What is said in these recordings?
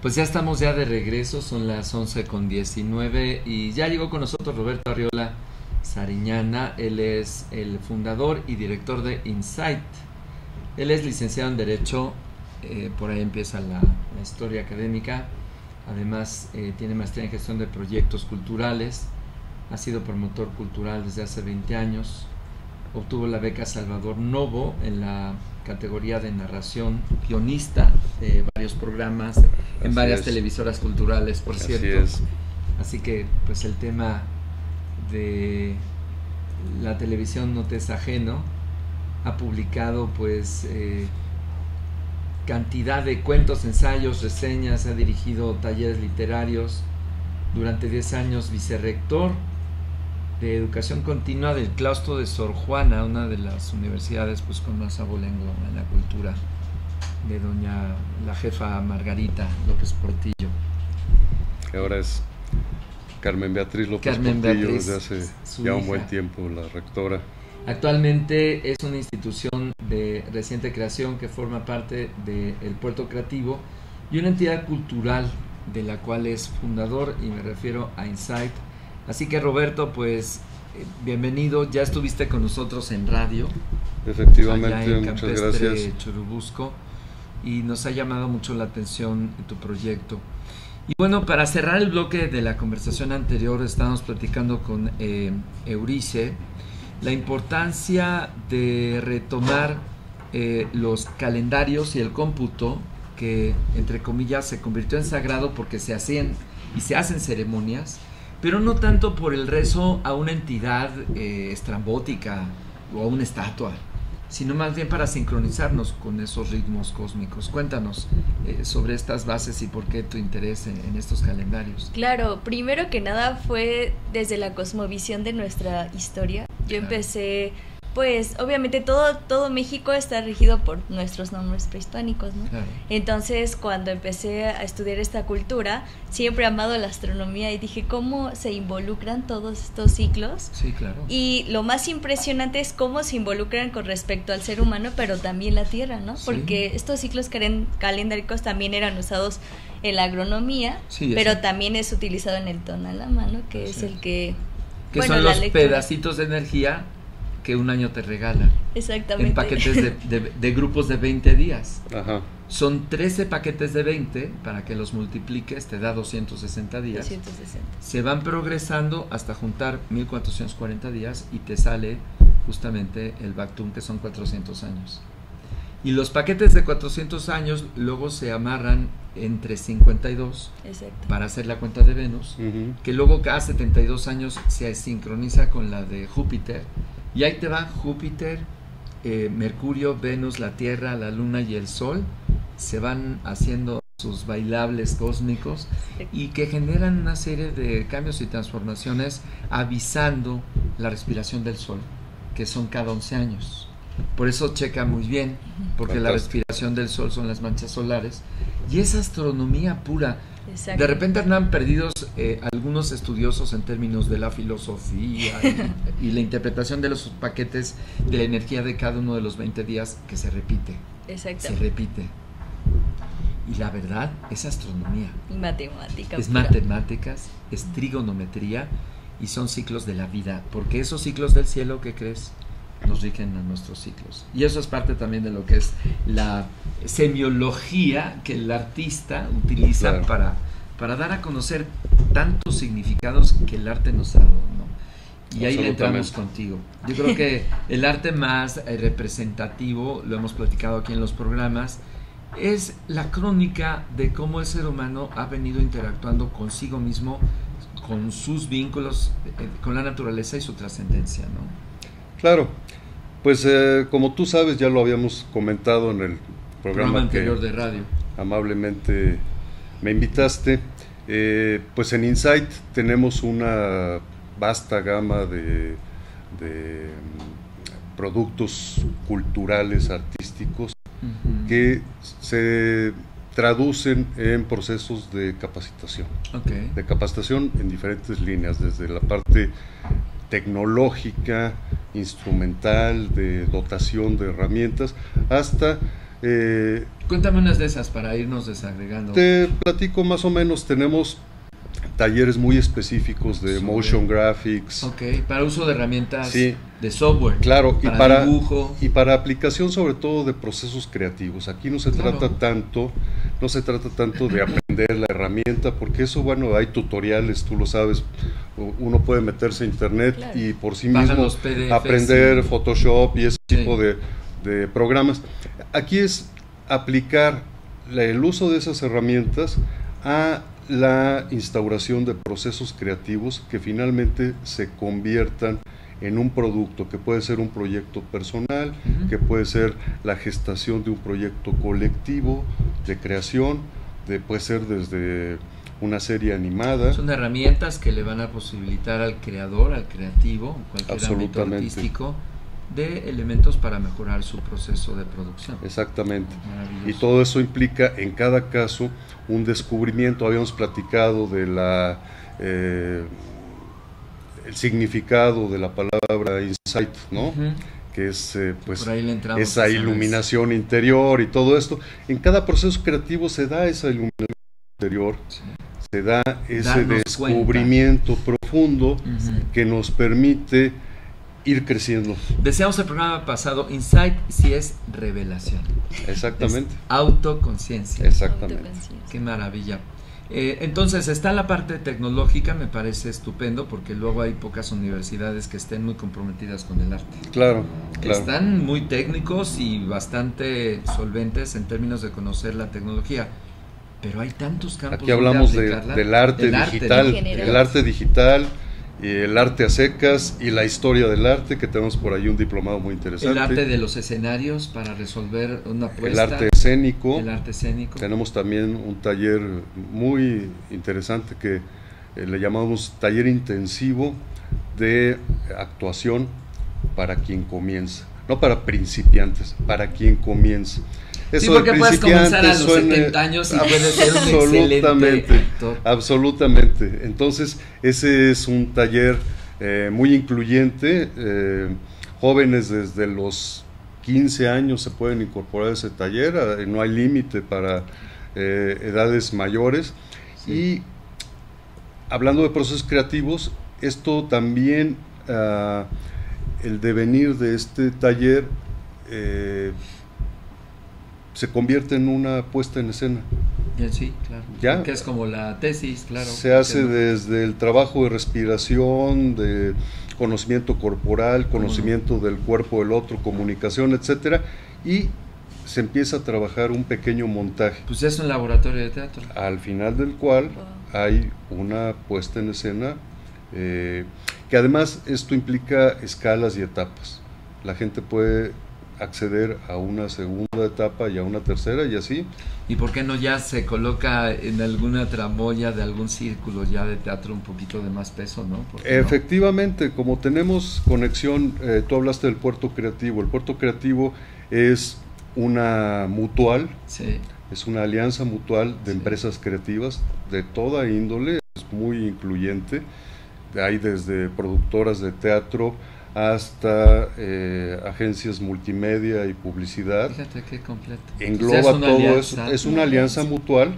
Pues ya estamos ya de regreso, son las 11:19 y ya llegó con nosotros Roberto Arriola Sariñana. Él es el fundador y director de Insight. Él es licenciado en Derecho, por ahí empieza la historia académica. Además tiene maestría en gestión de proyectos culturales, ha sido promotor cultural desde hace 20 años, obtuvo la beca Salvador Novo en la categoría de narración, guionista de varios programas en varias televisoras culturales, por cierto. Así que pues el tema de la televisión no te es ajeno. Ha publicado pues cantidad de cuentos, ensayos, reseñas, ha dirigido talleres literarios, durante 10 años vicerrector de educación continua del claustro de Sor Juana, una de las universidades pues con más abolengo en la cultura, de doña la jefa Margarita López Portillo, que ahora es Carmen Beatriz López Portillo, desde hace ya un buen tiempo la rectora. Actualmente es una institución de reciente creación que forma parte del Puerto Creativo y una entidad cultural de la cual es fundador, y me refiero a Insight. Así que Roberto, pues bienvenido, ya estuviste con nosotros en radio. Efectivamente, allá en muchas gracias. Churubusco, y nos ha llamado mucho la atención tu proyecto. Y bueno, para cerrar el bloque de la conversación anterior, estábamos platicando con Eurice la importancia de retomar los calendarios y el cómputo, que entre comillas se convirtió en sagrado porque se hacían y se hacen ceremonias, pero no tanto por el rezo a una entidad estrambótica o a una estatua, sino más bien para sincronizarnos con esos ritmos cósmicos. Cuéntanos sobre estas bases y por qué tu interés en estos calendarios. Claro, primero que nada fue desde la cosmovisión de nuestra historia. Yo empecé, pues obviamente todo México está regido por nuestros nombres prehispánicos, ¿no? Claro. Entonces cuando empecé a estudiar esta cultura, siempre he amado la astronomía y dije cómo se involucran todos estos ciclos. Sí, claro. Y lo más impresionante es cómo se involucran con respecto al ser humano, pero también la Tierra, ¿no? Sí. Porque estos ciclos calendáricos también eran usados en la agronomía, sí, pero también es utilizado en el tonalama, ¿no? Que es el que... Que bueno, son los pedacitos de energía que un año te regala. Exactamente. En paquetes de grupos de 20 días. Ajá. Son 13 paquetes de 20, para que los multipliques, te da 260 días. 260. Se van progresando hasta juntar 1440 días y te sale justamente el Bactún, que son 400 años. Y los paquetes de 400 años luego se amarran entre 52. Exacto. Para hacer la cuenta de Venus, que luego cada 72 años se sincroniza con la de Júpiter. Y ahí te va Júpiter, Mercurio, Venus, la Tierra, la Luna y el Sol, se van haciendo sus bailables cósmicos y que generan una serie de cambios y transformaciones, avisando la respiración del Sol, que son cada 11 años. Por eso checa muy bien, porque la respiración del Sol son las manchas solares, y es astronomía pura. Exacto. De repente andan perdidos algunos estudiosos en términos de la filosofía y la interpretación de los paquetes de la energía de cada uno de los 20 días, que se repite. Exacto. Se repite. Y la verdad es astronomía. Y matemática. Es matemáticas, es trigonometría, y son ciclos de la vida, porque esos ciclos del cielo, ¿qué crees?, nos rigen a nuestros ciclos. Y eso es parte también de lo que es la semiología que el artista utiliza, claro, para dar a conocer tantos significados que el arte nos ha dado, ¿no? Y ahí le entramos contigo. Yo creo que el arte más representativo, lo hemos platicado aquí en los programas, es la crónica de cómo el ser humano ha venido interactuando consigo mismo, con sus vínculos con la naturaleza y su trascendencia, ¿no? Claro, pues como tú sabes, ya lo habíamos comentado en el programa anterior de radio. Amablemente me invitaste. Pues en Insight tenemos una vasta gama de productos culturales, artísticos, que se traducen en procesos de capacitación. Okay. De capacitación en diferentes líneas, desde la parte tecnológica, instrumental, de dotación de herramientas, hasta Cuéntame unas de esas para irnos desagregando. Te platico más o menos, tenemos talleres muy específicos de motion graphics. Ok, para uso de herramientas sí, de software. Claro, para dibujo. Y para aplicación sobre todo de procesos creativos. Aquí no se trata tanto de aprender la herramienta, porque eso, bueno, hay tutoriales, tú lo sabes, uno puede meterse a internet y por sí mismo aprender Photoshop y ese tipo de programas. Aquí es aplicar el uso de esas herramientas a la instauración de procesos creativos que finalmente se conviertan en un producto, que puede ser un proyecto personal, que puede ser la gestación de un proyecto colectivo de creación, puede ser desde una serie animada. Son herramientas que le van a posibilitar al creador, al creativo, cualquier ámbito artístico, de elementos para mejorar su proceso de producción. Exactamente. Y todo eso implica en cada caso un descubrimiento. Habíamos platicado de el significado de la palabra insight, ¿no? Que es pues esa iluminación interior y todo esto. En cada proceso creativo se da esa iluminación interior, se da ese descubrimiento profundo que nos permite ir creciendo. Decíamos el programa pasado, insight sí es revelación. Exactamente. Es autoconciencia. Exactamente. Qué maravilla. Entonces está la parte tecnológica, me parece estupendo, porque luego hay pocas universidades que estén muy comprometidas con el arte. Claro. Están muy técnicos y bastante solventes en términos de conocer la tecnología, pero hay tantos campos. Aquí hablamos del arte digital, el arte digital, el arte a secas y la historia del arte, que tenemos por ahí un diplomado muy interesante. El arte de los escenarios para resolver una apuesta. El arte escénico. Tenemos también un taller muy interesante que le llamamos taller intensivo de actuación para quien comienza. No para principiantes, para quien comienza. Eso porque puedes comenzar a los 70 años y puedes ser un excelente actor. Absolutamente. Entonces, ese es un taller muy incluyente. Jóvenes desde los 15 años se pueden incorporar a ese taller. No hay límite para edades mayores. Y hablando de procesos creativos, esto también, el devenir de este taller se convierte en una puesta en escena. Sí, claro. Que es como la tesis, claro. Se hace desde el trabajo de respiración, de conocimiento corporal, conocimiento del cuerpo del otro, comunicación, etcétera, y se empieza a trabajar un pequeño montaje. Pues es un laboratorio de teatro. Al final del cual hay una puesta en escena, que además esto implica escalas y etapas. La gente puede acceder a una segunda etapa y a una tercera y así. ¿Y por qué no ya se coloca en alguna tramoya de algún círculo ya de teatro un poquito de más peso, ¿no? Efectivamente, como tenemos conexión, tú hablaste del puerto creativo. El puerto creativo es una mutual, es una alianza mutual de empresas creativas de toda índole, es muy incluyente. Hay desde productoras de teatro hasta agencias multimedia y publicidad. Fíjate qué completo. Engloba todo eso. Es una alianza mutual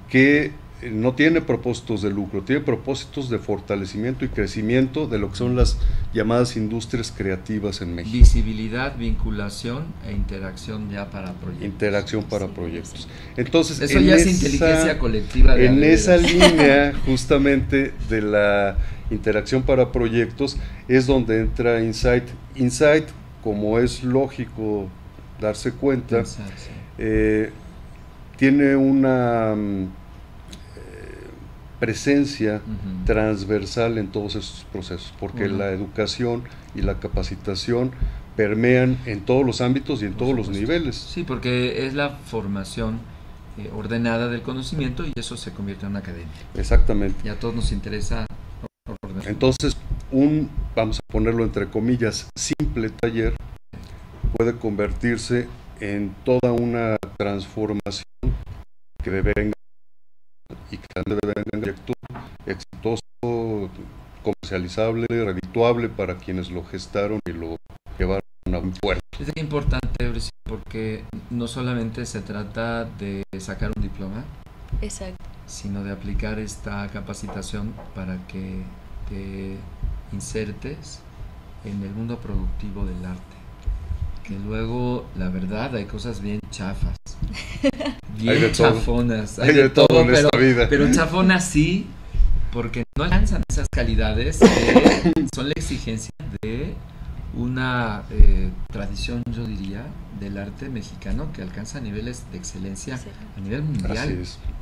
que no tiene propósitos de lucro, tiene propósitos de fortalecimiento y crecimiento de lo que son las llamadas industrias creativas en México. Visibilidad, vinculación e interacción ya para proyectos. Interacción para proyectos. Entonces, eso ya es inteligencia colectiva. En esa línea justamente de la interacción para proyectos es donde entra Insight. Insight, como es lógico darse cuenta, tiene una presencia transversal en todos estos procesos, porque la educación y la capacitación permean en todos los ámbitos y en todos los niveles. Sí, porque es la formación ordenada del conocimiento y eso se convierte en una academia. Exactamente. Y a todos nos interesa. Entonces, vamos a ponerlo entre comillas, simple taller puede convertirse en toda una transformación que devenga y que devenga un proyecto exitoso, comercializable, redituable para quienes lo gestaron y lo llevaron a buen puerto. Es importante, Euricio, porque no solamente se trata de sacar un diploma, exacto, sino de aplicar esta capacitación para que te insertes en el mundo productivo del arte. Que luego, la verdad, hay cosas bien chafas, bien chafonas, hay de todo en esta vida. Pero chafonas sí, porque no alcanzan esas calidades que son la exigencia de una tradición, yo diría, del arte mexicano que alcanza niveles de excelencia a nivel mundial.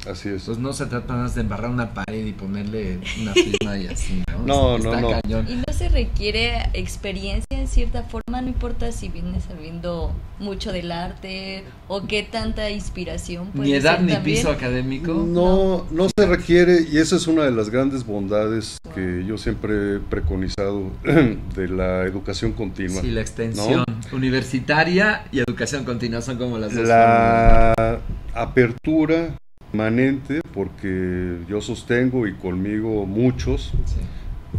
Así es. Entonces no se trata más de embarrar una pared y ponerle una firma y así, ¿no? Está cañón. Y no se requiere experiencia en cierta forma, no importa si vienes sabiendo mucho del arte o qué tanta inspiración puede ni edad ser ni también. piso académico. No se requiere, y esa es una de las grandes bondades que yo siempre he preconizado de la educación continua. Sí, la extensión universitaria y educación continua son como las dos. La apertura permanente, porque yo sostengo y conmigo muchos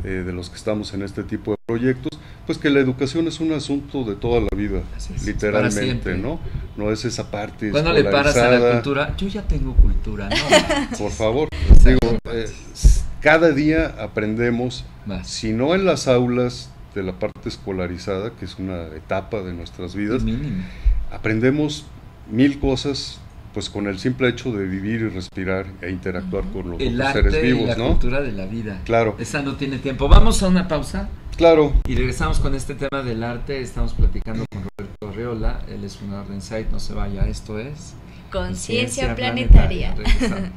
de los que estamos en este tipo de proyectos, pues que la educación es un asunto de toda la vida, literalmente, ¿no? No es esa parte. ¿Cuándo le paras a la cultura? Yo ya tengo cultura, ¿no? Por favor, digo, cada día aprendemos, si no en las aulas de la parte escolarizada, que es una etapa de nuestras vidas, aprendemos 1000 cosas, pues con el simple hecho de vivir y respirar e interactuar con los otros seres vivos, y la cultura de la vida. Claro. Esa no tiene tiempo. Vamos a una pausa. Claro. Y regresamos con este tema del arte. Estamos platicando con Roberto Arriola. Él es fundador de Insight. No se vaya. Esto es Conciencia Planetaria. Regresamos.